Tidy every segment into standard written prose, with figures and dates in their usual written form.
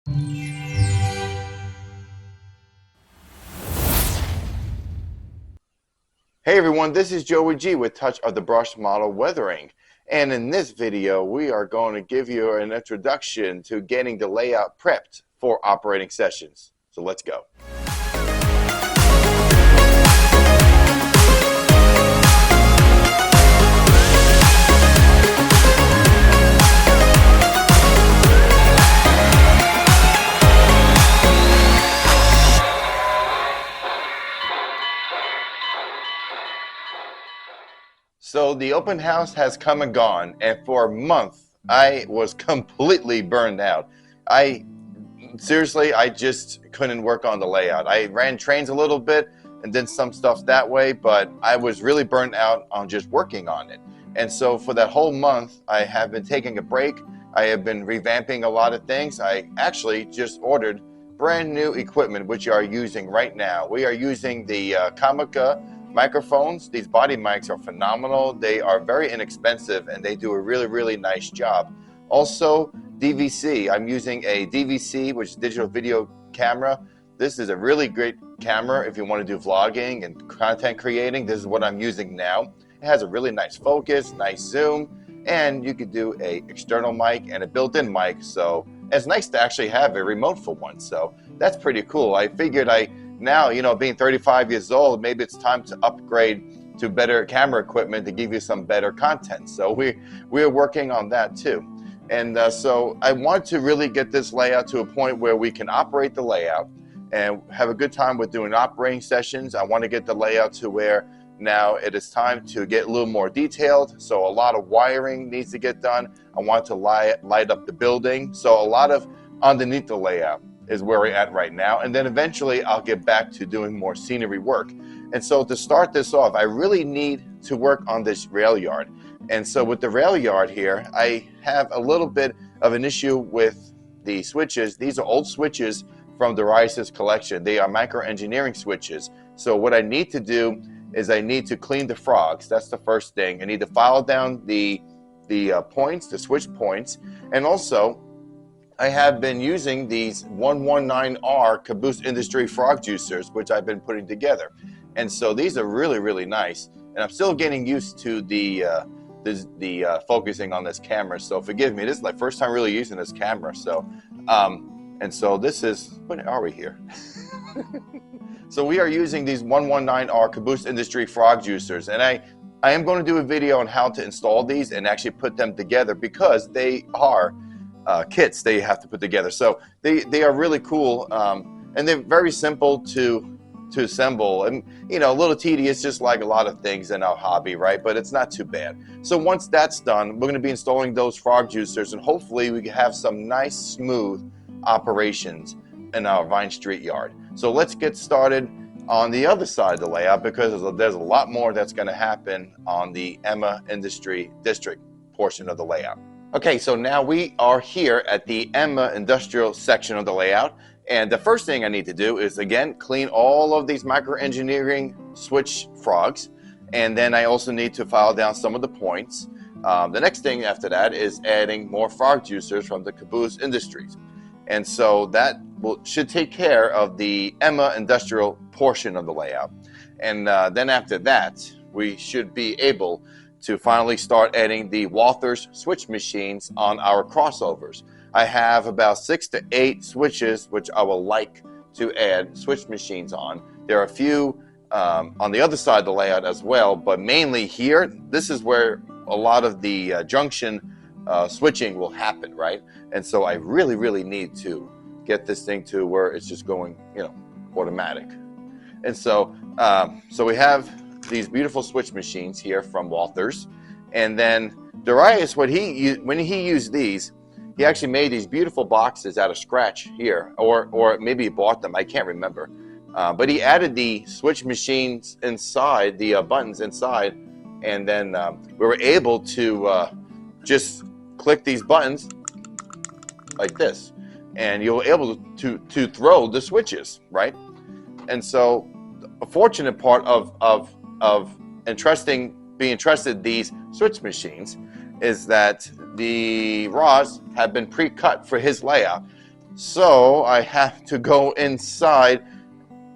Hey everyone, this is Joey G with Touch of the Brush Model Weathering. And in this video, we are going to give you an introduction to getting the layout prepped for operating sessions. So let's go. So the open house has come and gone, and for a month I was completely burned out. I just couldn't work on the layout. I ran trains a little bit and did some stuff that way, but I was really burned out on just working on it. And so for that whole month, I have been taking a break. I have been revamping a lot of things. I actually just ordered brand new equipment, which you are using right now. We are using the Comica microphones. These body mics are phenomenal. They are very inexpensive and they do a really nice job. Also, DVC. I'm using a DVC, which is digital video camera. This is a really great camera if you want to do vlogging and content creating. This is what I'm using now. It has a really nice focus, nice zoom, and you could do a external mic and a built-in mic. So it's nice to actually have a remote for one. So that's pretty cool. I figured now, being 35 years old, maybe it's time to upgrade to better camera equipment to give you some better content. So we're working on that too. And so I want to really get this layout to a point where we can operate the layout and have a good time with doing operating sessions. I want to get the layout to where now it is time to get a little more detailed. So a lot of wiring needs to get done. I want to light up the building. So a lot of underneath the layout is where we're at right now. And then eventually I'll get back to doing more scenery work. And so to start this off, I really need to work on this rail yard. And so with the rail yard here, I have a little bit of an issue with the switches. These are old switches from the Rice's collection. They are micro-engineering switches. So what I need to do is I need to clean the frogs. That's the first thing. I need to file down the points, the switch points. And also, I have been using these 119R Caboose Industry frog juicers, which I've been putting together. And so these are really nice. And I'm still getting used to the focusing on this camera. So forgive me, this is my first time really using this camera. So, and so this is, when are we here? So we are using these 119R Caboose Industry frog juicers. And I am going to do a video on how to install these and actually put them together because they are kits they have to put together. So they are really cool, and they're very simple to assemble, and a little tedious, just like a lot of things in our hobby, right? But it's not too bad. So once that's done, we're going to be installing those frog juicers, and hopefully we can have some nice smooth operations in our Vine Street yard. So let's get started on the other side of the layout, because there's a lot more that's going to happen on the Emma Industry District portion of the layout. Okay, so now we are here at the Emma Industrial section of the layout, and the first thing I need to do is, again, clean all of these micro-engineering switch frogs, and then I also need to file down some of the points. The next thing after that is adding more frog juicers from the Caboose Industries, and so that should take care of the Emma Industrial portion of the layout. And then after that, we should be able to finally start adding the Walthers switch machines on our crossovers. I have about 6 to 8 switches which I would like to add switch machines on. There are a few on the other side of the layout as well, but mainly here, this is where a lot of the junction switching will happen, right? And so I really need to get this thing to where it's just going, automatic. And so, so we have these beautiful switch machines here from Walthers, and then Darius, when he used these, he actually made these beautiful boxes out of scratch here, or maybe he bought them, I can't remember, but he added the switch machines inside, the buttons inside, and then we were able to just click these buttons like this, and you're able to throw the switches, right? And so a fortunate part of being entrusted these switch machines is that the rods have been pre-cut for his layout. So I have to go inside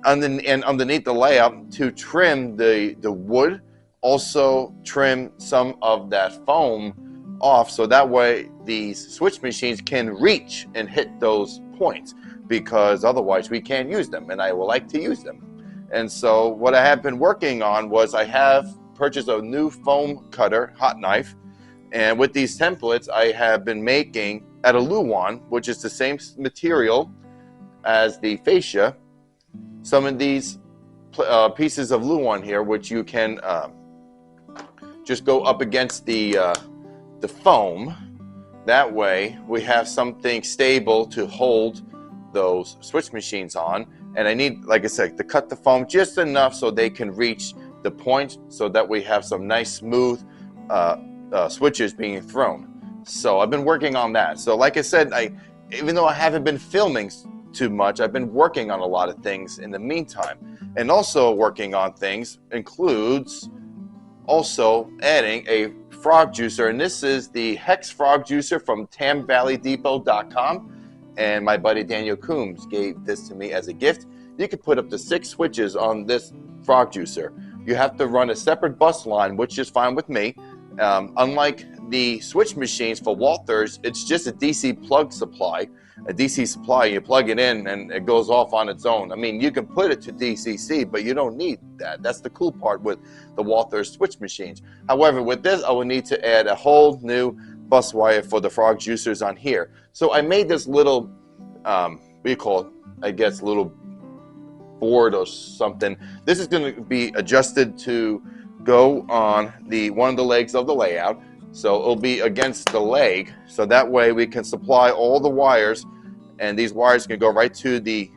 and underneath the layout to trim the wood, also trim some of that foam off, so that way these switch machines can reach and hit those points, because otherwise we can't use them, and I would like to use them. And so what I have been working on was I have purchased a new foam cutter, hot knife, and with these templates I have been making out of Luan, which is the same material as the fascia, some of these pieces of Luan here, which you can just go up against the foam. That way we have something stable to hold those switch machines on. And I need, like I said, to cut the foam just enough so they can reach the point, so that we have some nice smooth switches being thrown. So I've been working on that. So like I said, even though I haven't been filming too much, I've been working on a lot of things in the meantime. And also working on things includes also adding a frog juicer, and this is the Hex frog juicer from TamValleyDepot.com, and my buddy Daniel Coombs gave this to me as a gift. You can put up to 6 switches on this frog juicer. You have to run a separate bus line, which is fine with me. Unlike the switch machines for Walthers, it's just a DC plug supply. A DC supply, you plug it in and it goes off on its own. I mean, you can put it to DCC, but you don't need that. That's the cool part with the Walthers switch machines. However, with this, I will need to add a whole new bus wire for the frog juicers on here. So I made this little, what do you call it? I guess little board or something. This is going to be adjusted to go on one of the legs of the layout. So it'll be against the leg, so that way we can supply all the wires, and these wires can go right to the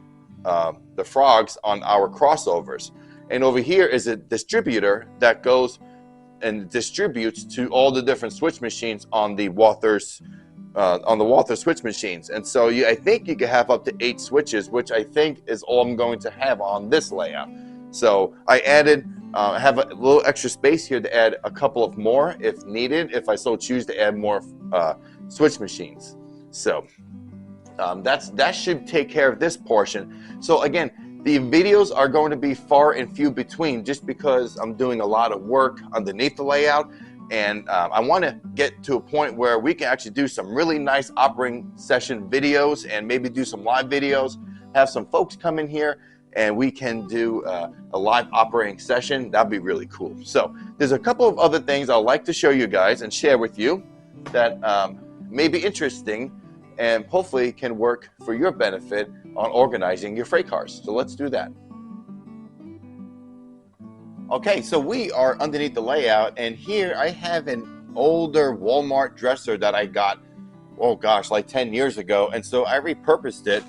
frogs on our crossovers. And over here is a distributor that goes and distributes to all the different switch machines on the Walthers switch machines. And so I think you can have up to 8 switches, which I think is all I'm going to have on this layout. So I added. I have a little extra space here to add a couple of more if needed, if I so choose to add more switch machines. So that should take care of this portion. So again, the videos are going to be far and few between, just because I'm doing a lot of work underneath the layout, and I want to get to a point where we can actually do some really nice operating session videos, and maybe do some live videos, have some folks come in here, and we can do a live operating session. That'd be really cool. So there's a couple of other things I'd like to show you guys and share with you that may be interesting and hopefully can work for your benefit on organizing your freight cars. So let's do that. Okay, so we are underneath the layout, and here I have an older Walmart dresser that I got, oh gosh, like 10 years ago. And so I repurposed it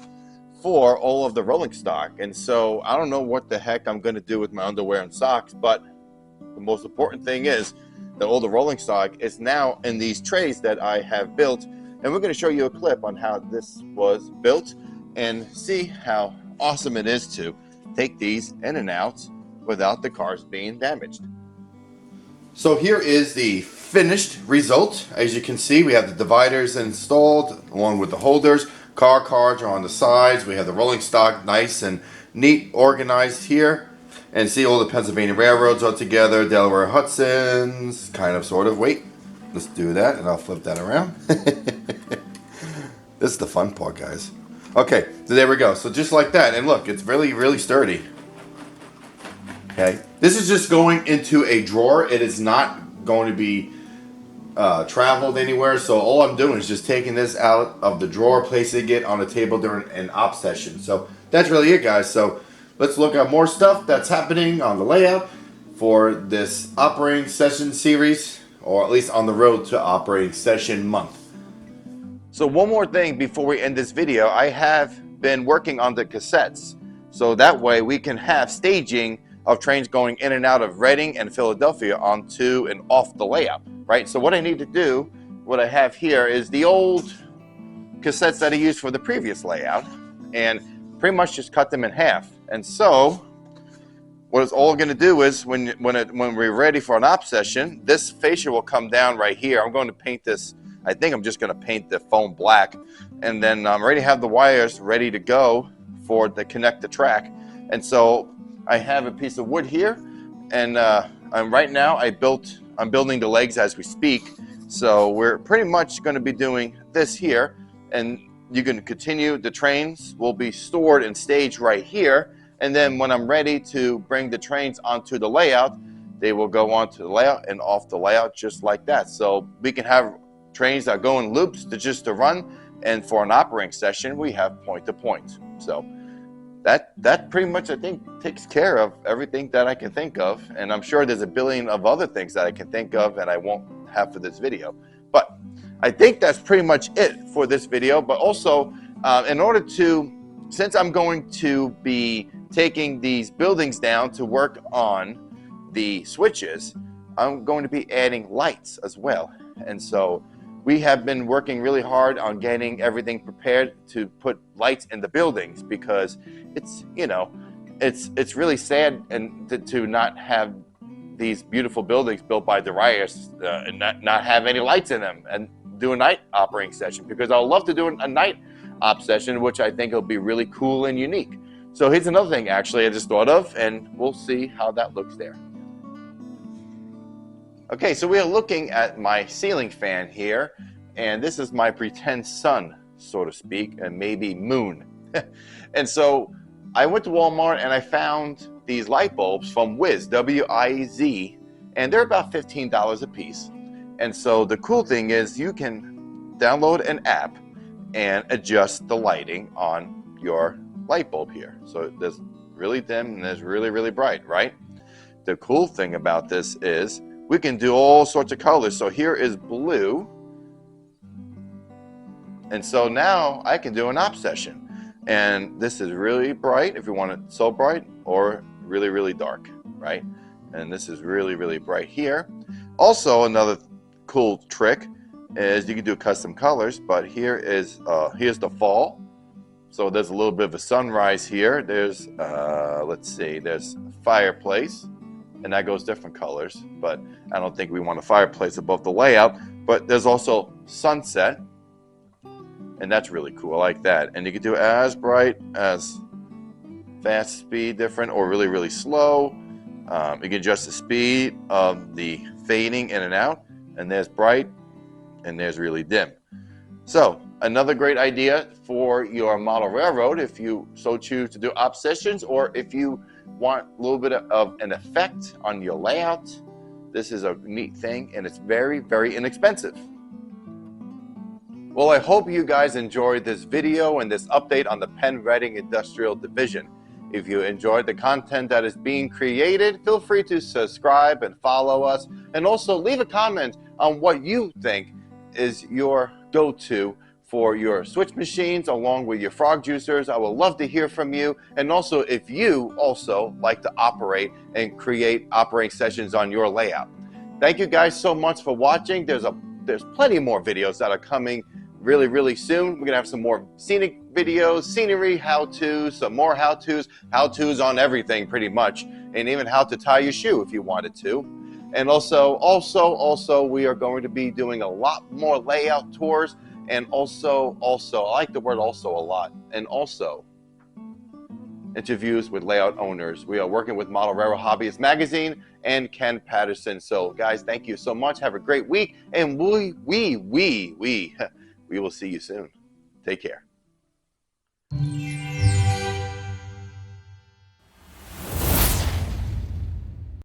for all of the rolling stock. And so I don't know what the heck I'm going to do with my underwear and socks, but the most important thing is that all the rolling stock is now in these trays that I have built, and we're going to show you a clip on how this was built and see how awesome it is to take these in and out without the cars being damaged. So here is the finished result. As you can see, we have the dividers installed along with the holders. Car cards are on the sides. We have the rolling stock nice and neat, organized here. And see, all the Pennsylvania railroads are together. Delaware Hudson's, kind of, sort of. Wait, let's do that, and I'll flip that around. This is the fun part, guys. Okay, so there we go. So just like that. And look, it's really, really sturdy. Okay, this is just going into a drawer. It is not going to be traveled anywhere, so all I'm doing is just taking this out of the drawer, placing it on a table during an op session. So that's really it, guys. So let's look at more stuff that's happening on the layout for this operating session series, or at least on the road to operating session month. So one more thing before we end this video, I have been working on the cassettes, so that way we can have staging of trains going in and out of Reading and Philadelphia onto and off the layout, right? So what I need to do, what I have here is the old cassettes that I used for the previous layout, and pretty much just cut them in half. And so what it's all going to do is when we're ready for an op session, this fascia will come down right here. I'm going to paint this I think I'm just going to paint the foam black, and then I already have the wires ready to go for the connect the track. And so I have a piece of wood here, and right now I'm building the legs as we speak. So we're pretty much going to be doing this here, and you can continue. The trains will be stored and staged right here, and then when I'm ready to bring the trains onto the layout, they will go onto the layout and off the layout just like that. So we can have trains that go in loops to run, and for an operating session we have point to point. So that pretty much, I think, takes care of everything that I can think of, and I'm sure there's a billion of other things that I can think of and I won't have for this video. But I think that's pretty much it for this video. But also, in order to, since I'm going to be taking these buildings down to work on the switches, I'm going to be adding lights as well. And so we have been working really hard on getting everything prepared to put lights in the buildings, because it's, you know, it's really sad and to not have these beautiful buildings built by Darius and not have any lights in them and do a night operating session, because I'd love to do a night op session, which I think will be really cool and unique. So here's another thing actually I just thought of, and we'll see how that looks there. Okay, so we are looking at my ceiling fan here, and this is my pretend sun, so to speak, and maybe moon. And so I went to Walmart and I found these light bulbs from Wiz, W-I-Z, and they're about $15 a piece. And so the cool thing is you can download an app and adjust the lighting on your light bulb here. So there's really dim and there's really, really bright, right? The cool thing about this is we can do all sorts of colors. So here is blue. And so now I can do an op session. And this is really bright if you want it so bright, or really, really dark, right? And this is really, really bright here. Also, another cool trick is you can do custom colors, but here is here's the fall. So there's a little bit of a sunrise here. There's let's see, there's fireplace, and that goes different colors, but I don't think we want a fireplace above the layout. But there's also sunset, and that's really cool. I like that. And you can do as bright, as fast speed, different, or really, really slow. You can adjust the speed of the fading in and out, and there's bright, and there's really dim. So another great idea for your model railroad, if you so choose to do op sessions, or if you want a little bit of an effect on your layout, this is a neat thing, and it's very, very inexpensive. Well, I hope you guys enjoyed this video and this update on the Penn-Reading Industrial Division. If you enjoyed the content that is being created, feel free to subscribe and follow us, and also leave a comment on what you think is your go-to for your switch machines along with your frog juicers. I would love to hear from you, and also if you also like to operate and create operating sessions on your layout. Thank you guys so much for watching. There's plenty more videos that are coming really, really soon. We're gonna have some more scenic videos, scenery how-tos, some more how-tos on everything pretty much, and even how to tie your shoe if you wanted to. And also we are going to be doing a lot more layout tours, and also I like the word also a lot, and also interviews with layout owners. We are working with Model Railroad Hobbyist Magazine and Ken Patterson. So guys, thank you so much. Have a great week, and we will see you soon. Take care.